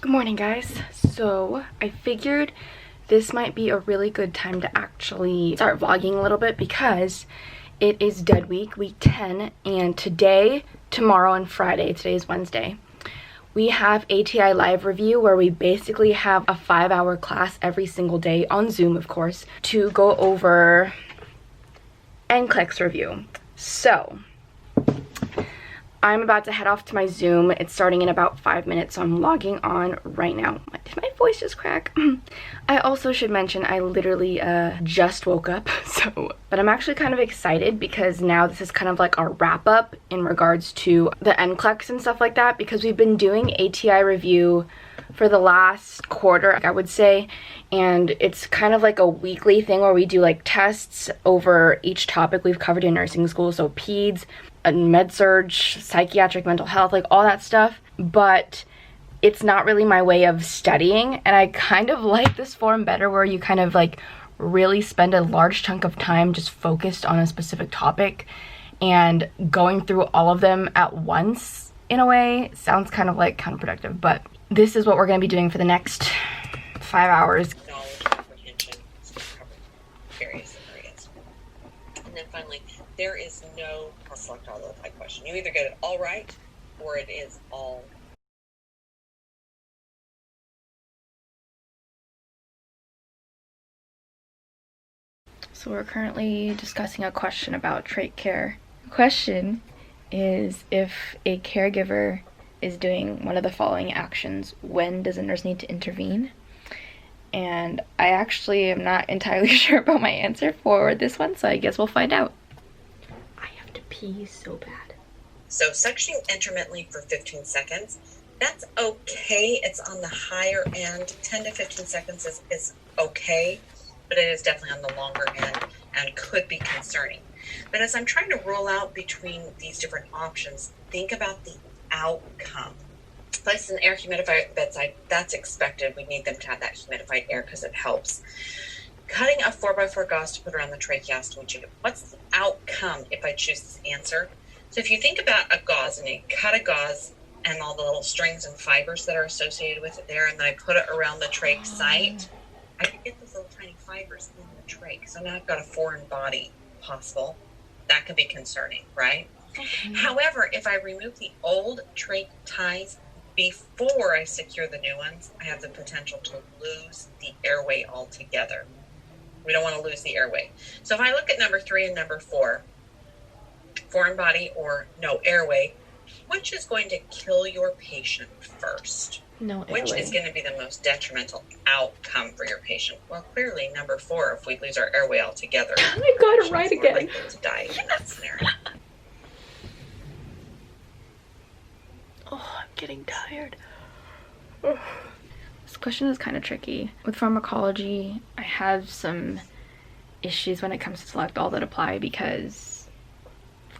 Good morning, guys. So I figured this might be a really good time to actually start vlogging a little bit because it is dead week, week 10, and today, tomorrow, and Friday, today is Wednesday, we have ATI live review where we basically have a 5-hour class every single day on Zoom, of course, to go over NCLEX review. So I'm about to head off to my Zoom. It's starting in about 5 minutes, so I'm logging on right now. Did my voice just crack? I also should mention I literally just woke up, but I'm actually kind of excited because now this is kind of like our wrap up in regards to the NCLEX and stuff like that, because we've been doing ATI review for the last quarter, I would say, and it's kind of like a weekly thing where we do like tests over each topic we've covered in nursing school, so peds, med-surg, psychiatric, mental health, like all that stuff, but it's not really my way of studying, and I kind of like this form better where you kind of like really spend a large chunk of time just focused on a specific topic, and going through all of them at once in a way sounds kind of like counterproductive, but this is what we're going to be doing for the next 5 hours. Knowledge, comprehension, various areas. And then finally, there is no select all of that question. You either get it all right or it is all. So we're currently discussing a question about trait care. The question is, if a caregiver is doing one of the following actions, when does a nurse need to intervene? And I actually am not entirely sure about my answer for this one, so I guess we'll find out. I have to pee so bad. So suctioning intermittently for 15 seconds, that's okay. It's on the higher end. 10 to 15 seconds is okay, but it is definitely on the longer end and could be concerning. But as I'm trying to roll out between these different options, think about the outcome. Place an air humidifier at the bedside, that's expected. We need them to have that humidified air because it helps. Cutting a 4x4 gauze to put around the tracheostomy. What's the outcome if I choose this answer? So if you think about a gauze and you cut a gauze and all the little strings and fibers that are associated with it there, and then I put it around the trach site, I could get those little tiny fibers in the trach. So now I've got a foreign body possible. That could be concerning, right? Okay. However, if I remove the old trach ties before I secure the new ones, I have the potential to lose the airway altogether. We don't want to lose the airway. So if I look at number 3 and number 4, foreign body or no airway, which is going to kill your patient first? No airway. Which is going to be the most detrimental outcome for your patient? Well, clearly number 4, if we lose our airway altogether, I got it right again. To die in that scenario. Oh, I'm getting tired. Oh. This question is kind of tricky. With pharmacology, I have some issues when it comes to select all that apply, because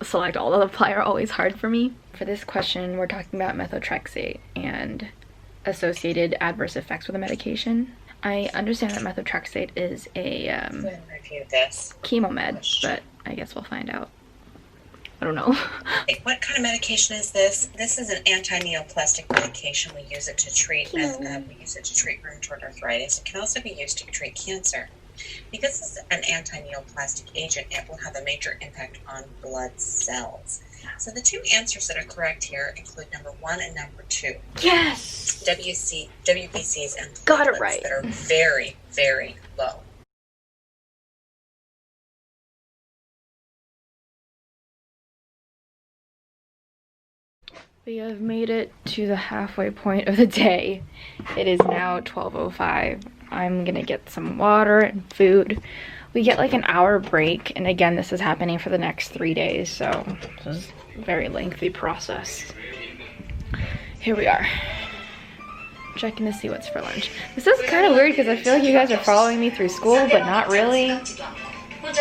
select all that apply are always hard for me. For this question, we're talking about methotrexate and associated adverse effects with a medication. I understand that methotrexate is a review this chemo med, but I guess we'll find out. I don't know. What kind of medication is this? This is an anti-neoplastic medication. We use it to treat rheumatoid arthritis. It can also be used to treat cancer. Because it's an anti-neoplastic agent, it will have a major impact on blood cells. So the 2 answers that are correct here include number 1 and number 2. Yes! WBCs and got it right. That are very, very low. We have made it to the halfway point of the day. It is now 12:05. I'm gonna get some water and food. We get like an hour break, and again, this is happening for the next 3 days, so this is a very lengthy process. Here we are, checking to see what's for lunch. This is kind of weird because I feel like you guys are following me through school, but not really.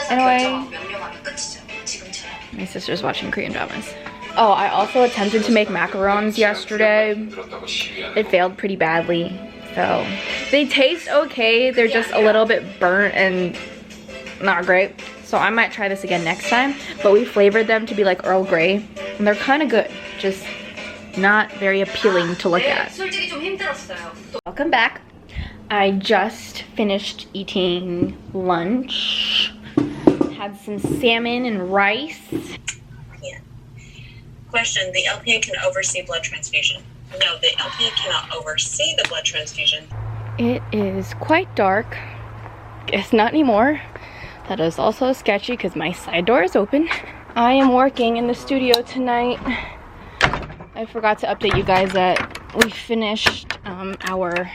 Anyway, my sister's watching Korean dramas. Oh, I also attempted to make macarons yesterday. It failed pretty badly. So they taste okay. They're just a little bit burnt and not great. So I might try this again next time. But we flavored them to be like Earl Grey. And they're kind of good. Just not very appealing to look at. Welcome back. I just finished eating lunch. Had some salmon and rice. Yeah. Question, the LPN can oversee blood transfusion. No, the LPN cannot oversee the blood transfusion. It is quite dark. It's not anymore. That is also sketchy because my side door is open. I am working in the studio tonight. I forgot to update you guys that we finished our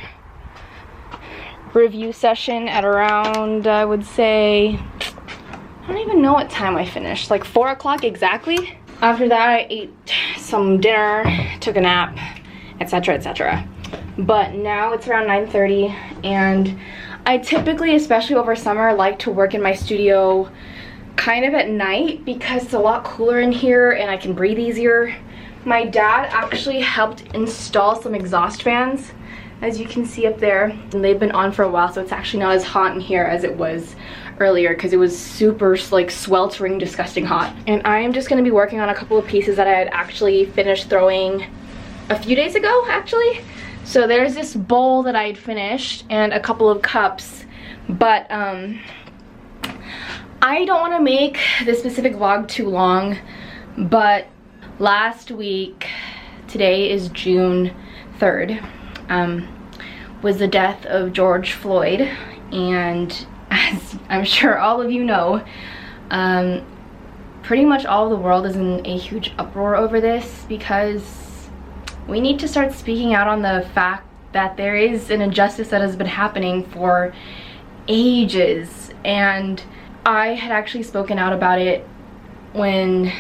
review session at around, I would say, I don't even know what time I finished, like 4 o'clock exactly. After that, I ate some dinner, took a nap, etc., etc. But now it's around 9:30, and I typically, especially over summer, like to work in my studio kind of at night because it's a lot cooler in here and I can breathe easier. My dad actually helped install some exhaust fans, as you can see up there, and they've been on for a while, so it's actually not as hot in here as it was earlier because it was super like sweltering, disgusting hot. And I am just going to be working on a couple of pieces that I had actually finished throwing a few days ago, actually. So there's this bowl that I had finished and a couple of cups, but I don't want to make this specific vlog too long, but last week, today is June 3rd, was the death of George Floyd, and as I'm sure all of you know, pretty much all of the world is in a huge uproar over this because we need to start speaking out on the fact that there is an injustice that has been happening for ages. And I had actually spoken out about it when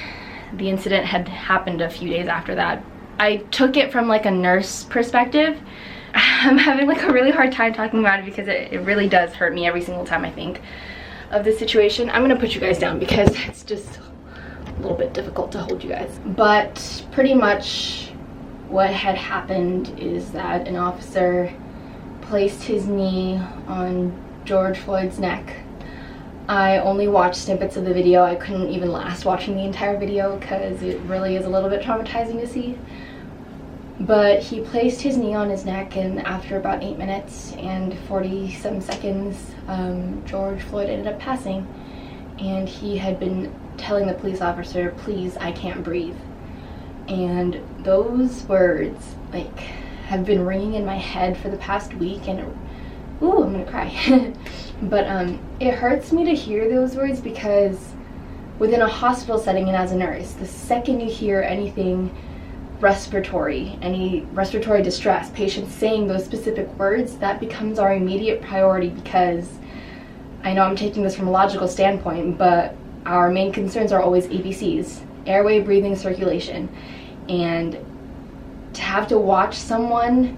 the incident had happened a few days after that. I took it from like a nurse perspective. I'm having like a really hard time talking about it because it really does hurt me every single time I think of this situation. I'm gonna put you guys down because it's just a little bit difficult to hold you guys. But pretty much what had happened is that an officer placed his knee on George Floyd's neck. I only watched snippets of the video. I couldn't even last watching the entire video because it really is a little bit traumatizing to see. But he placed his knee on his neck, and after about 8 minutes and 40-some seconds, George Floyd ended up passing. And he had been telling the police officer, "Please, I can't breathe." And those words like have been ringing in my head for the past week, and ooh, I'm gonna cry. But it hurts me to hear those words because within a hospital setting and as a nurse, the second you hear anything respiratory, any respiratory distress, patients saying those specific words, that becomes our immediate priority because I know I'm taking this from a logical standpoint, but our main concerns are always ABCs, airway, breathing, circulation. And to have to watch someone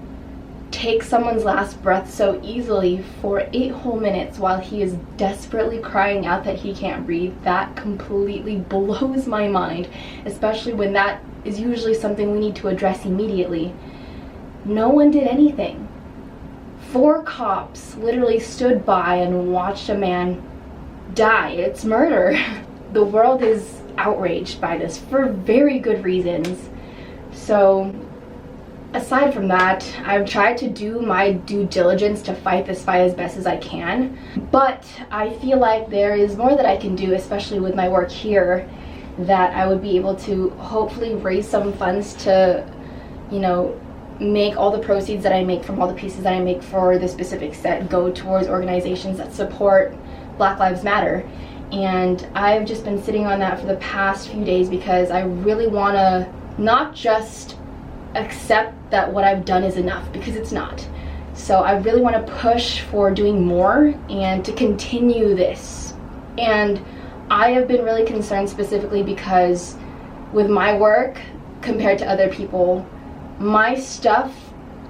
take someone's last breath so easily for 8 whole minutes while he is desperately crying out that he can't breathe, that completely blows my mind, especially when that is usually something we need to address immediately. No one did anything. 4 cops literally stood by and watched a man die. It's murder. The world is outraged by this for very good reasons. So aside from that, I've tried to do my due diligence to fight this fight as best as I can, but I feel like there is more that I can do, especially with my work here, that I would be able to hopefully raise some funds to, you know, make all the proceeds that I make from all the pieces that I make for this specific set go towards organizations that support Black Lives Matter. And I've just been sitting on that for the past few days because I really want to not just accept that what I've done is enough, because it's not. So I really want to push for doing more and to continue this. And I have been really concerned specifically because with my work compared to other people, my stuff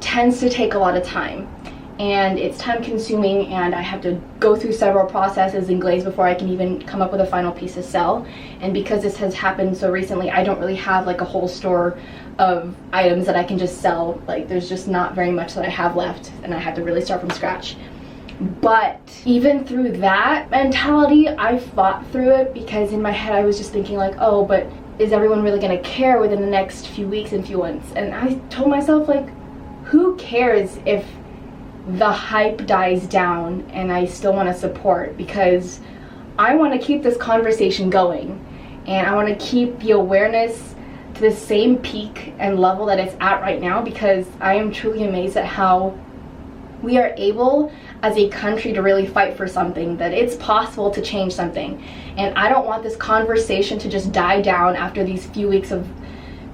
tends to take a lot of time, and it's time consuming, and I have to go through several processes and glaze before I can even come up with a final piece to sell. And because this has happened so recently, I don't really have like a whole store of items that I can just sell. Like, there's just not very much that I have left, and I had to really start from scratch. But even through that mentality, I fought through it because in my head I was just thinking like, oh, but is everyone really gonna care within the next few weeks and few months? And I told myself, like, who cares if the hype dies down and I still want to support, because I want to keep this conversation going and I want to keep the awareness to the same peak and level that it's at right now, because I am truly amazed at how we are able as a country to really fight for something, that it's possible to change something. And I don't want this conversation to just die down after these few weeks of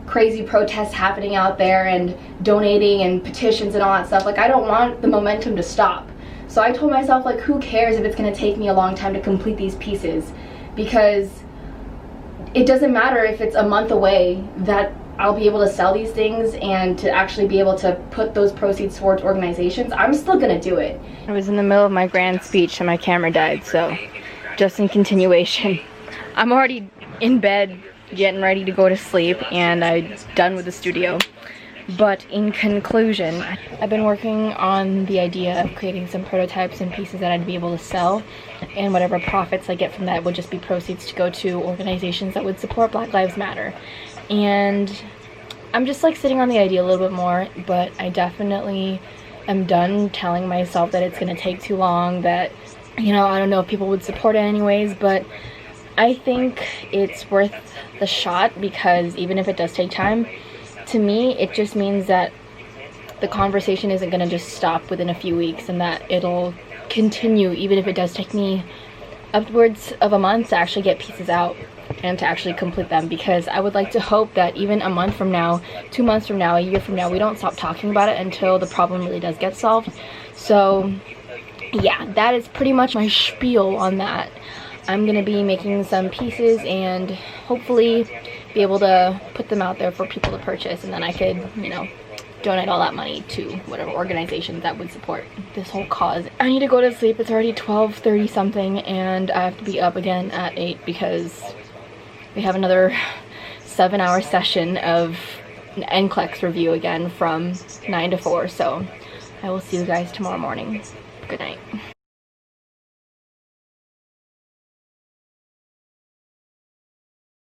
crazy protests happening out there and donating and petitions and all that stuff. Like, I don't want the momentum to stop. So I told myself, like, who cares if it's going to take me a long time to complete these pieces, because it doesn't matter if it's a month away that I'll be able to sell these things and to actually be able to put those proceeds towards organizations. I'm still gonna do it. I was in the middle of my grand speech and my camera died, so just in continuation. I'm already in bed getting ready to go to sleep and I'm done with the studio. But in conclusion, I've been working on the idea of creating some prototypes and pieces that I'd be able to sell, and whatever profits I get from that would just be proceeds to go to organizations that would support Black Lives Matter. And I'm just like sitting on the idea a little bit more, but I definitely am done telling myself that it's gonna take too long, that, you know, I don't know if people would support it anyways, but I think it's worth the shot, because even if it does take time, to me, it just means that the conversation isn't gonna just stop within a few weeks, and that it'll continue even if it does take me upwards of a month to actually get pieces out and to actually complete them. Because I would like to hope that even a month from now, 2 months from now, a year from now, we don't stop talking about it until the problem really does get solved. So yeah, that is pretty much my spiel on that. I'm gonna be making some pieces and hopefully be able to put them out there for people to purchase, and then I could, you know, donate all that money to whatever organizations that would support this whole cause. I need to go to sleep. It's already 12:30 something and I have to be up again at 8 because we have another 7-hour session of an NCLEX review again from 9 to 4. So I will see you guys tomorrow morning. Good night.